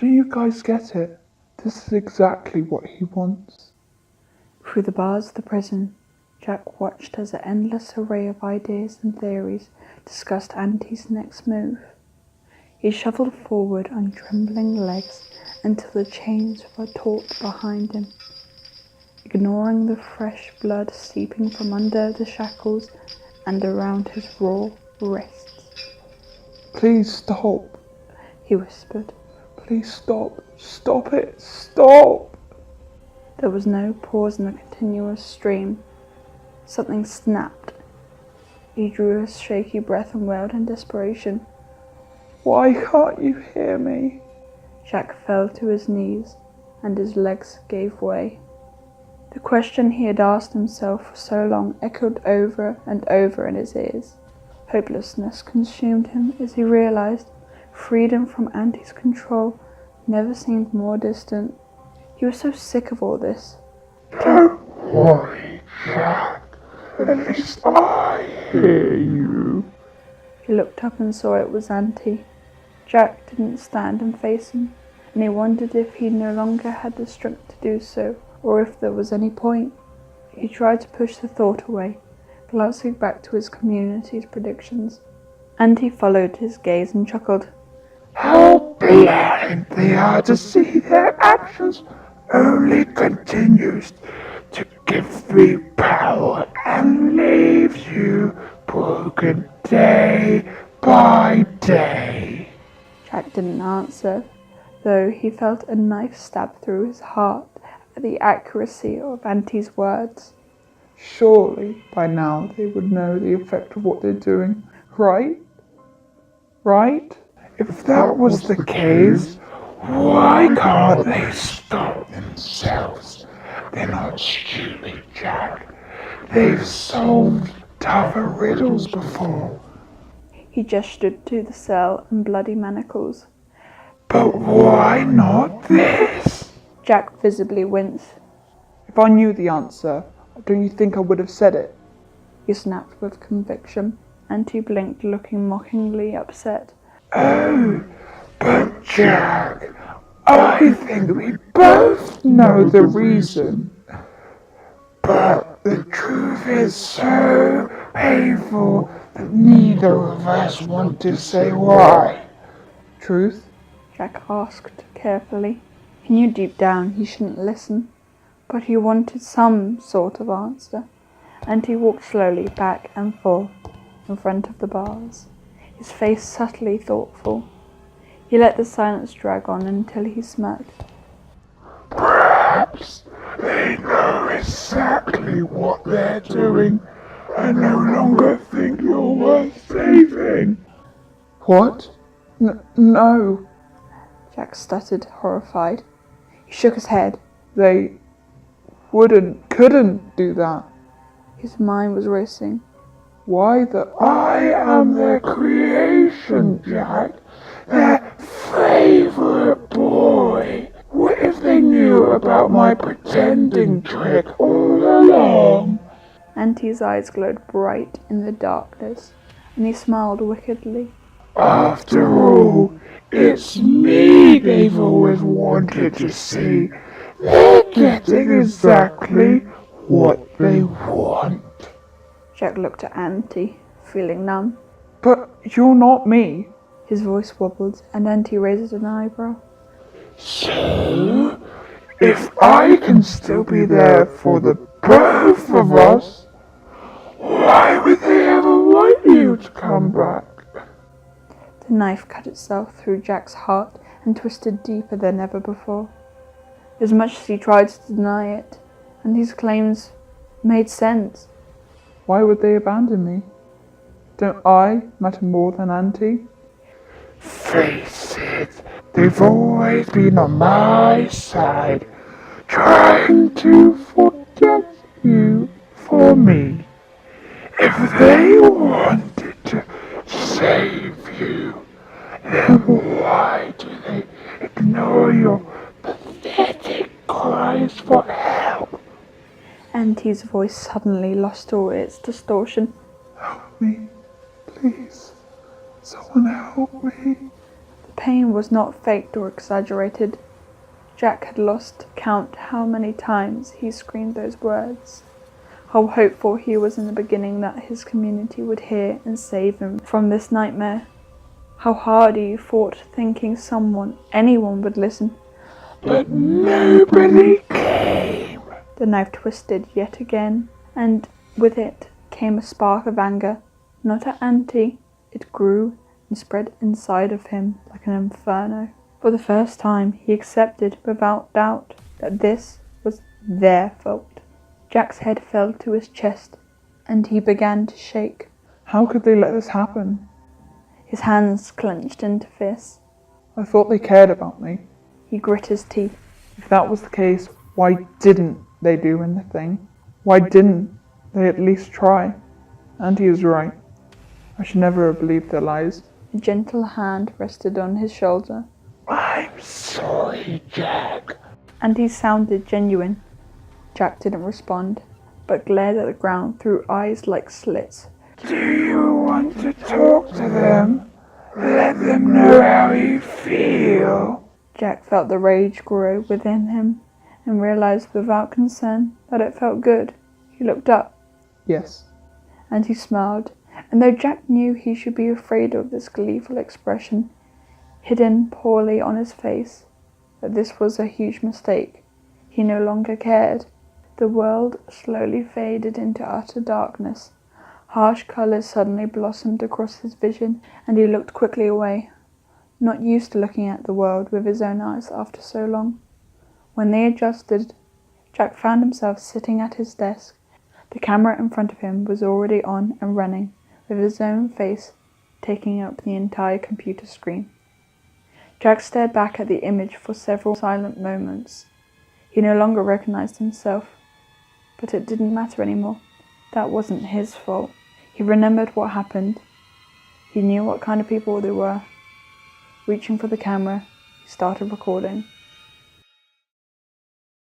Do you guys get it? This is exactly what he wants. Through the bars of the prison, Jack watched as an endless array of ideas and theories discussed Auntie's next move. He shuffled forward on trembling legs until the chains were taut behind him, ignoring the fresh blood seeping from under the shackles and around his raw wrists. Please stop. He whispered. Please stop. Stop it. Stop. There was no pause in the continuous stream. Something snapped. He drew a shaky breath and wailed in desperation. Why can't you hear me? Jack fell to his knees, and his legs gave way. The question he had asked himself for so long echoed over and over in his ears. Hopelessness consumed him as he realized freedom from Auntie's control never seemed more distant. He was so sick of all this. Don't worry, Jack. At least I hear you. He looked up and saw it was Auntie. Jack didn't stand and face him, and he wondered if he no longer had the strength to do so, or if there was any point. He tried to push the thought away, glancing back to his community's predictions. Auntie followed his gaze and chuckled. How blind they are to see their actions only continues to give me power and leaves you broken day by day. Jack didn't answer, though he felt a knife stab through his heart at the accuracy of Auntie's words. Surely by now they would know the effect of what they're doing, right? Right? If that was the case, why can't they stop themselves? They're not stupid, Jack. They've solved tougher riddles before. He gestured to the cell and bloody manacles. But why not this? Jack visibly winced. If I knew the answer, don't you think I would have said it? He snapped with conviction. Auntie blinked, looking mockingly upset. Oh, but Jack, I think we both know the reason. But the truth is so painful that neither of us want to say why. Truth? Jack asked carefully. He knew deep down he shouldn't listen, but he wanted some sort of answer, and he walked slowly back and forth in front of the bars, his face subtly thoughtful. He let the silence drag on until he smirked. Perhaps they know exactly what they're doing and no longer think you're worth saving. What? No. Jack stuttered, horrified. He shook his head. They couldn't do that. His mind was racing. Why I am their creation, Jack. Their favorite boy. What if they knew about my pretending trick all along? Auntie's eyes glowed bright in the darkness, and he smiled wickedly. After all, it's me they've always wanted to see. They're getting exactly what they want. Jack looked at Auntie, feeling numb. But you're not me. His voice wobbled, and Auntie raised an eyebrow. So, if I can still be there for the both of us, why would they ever want you to come back? The knife cut itself through Jack's heart and twisted deeper than ever before. As much as he tried to deny it, and his claims made sense. Why would they abandon me? Don't I matter more than Auntie? Face it, they've always been on my side, trying to forget you for me. If they wanted to save you, then why do they ignore your pathetic cries for help? Auntie's voice suddenly lost all its distortion. Help me, please. Someone help me. The pain was not faked or exaggerated. Jack had lost count how many times he screamed those words. How hopeful he was in the beginning that his community would hear and save him from this nightmare. How hard he fought, thinking anyone would listen. But nobody came. The knife twisted yet again, and with it came a spark of anger. Not at Auntie. It grew and spread inside of him like an inferno. For the first time, he accepted without doubt that this was their fault. Jack's head fell to his chest, and he began to shake. How could they let this happen? His hands clenched into fists. I thought they cared about me. He grit his teeth. If that was the case, why didn't they do anything? Why didn't they at least try? Auntie is right. I should never have believed their lies. A gentle hand rested on his shoulder. I'm sorry, Jack. Auntie sounded genuine. Jack didn't respond, but glared at the ground through eyes like slits. Do you want to talk to them? Let them know how you feel. Jack felt the rage grow within him and realized without concern that it felt good. He looked up. Yes. And he smiled, and though Jack knew he should be afraid of this gleeful expression hidden poorly on his face, that this was a huge mistake, he no longer cared. The world slowly faded into utter darkness. Harsh colours suddenly blossomed across his vision, and he looked quickly away, not used to looking at the world with his own eyes after so long. When they adjusted, Jack found himself sitting at his desk. The camera in front of him was already on and running, with his own face taking up the entire computer screen. Jack stared back at the image for several silent moments. He no longer recognized himself, but it didn't matter anymore. That wasn't his fault. He remembered what happened. He knew what kind of people they were. Reaching for the camera, he started recording.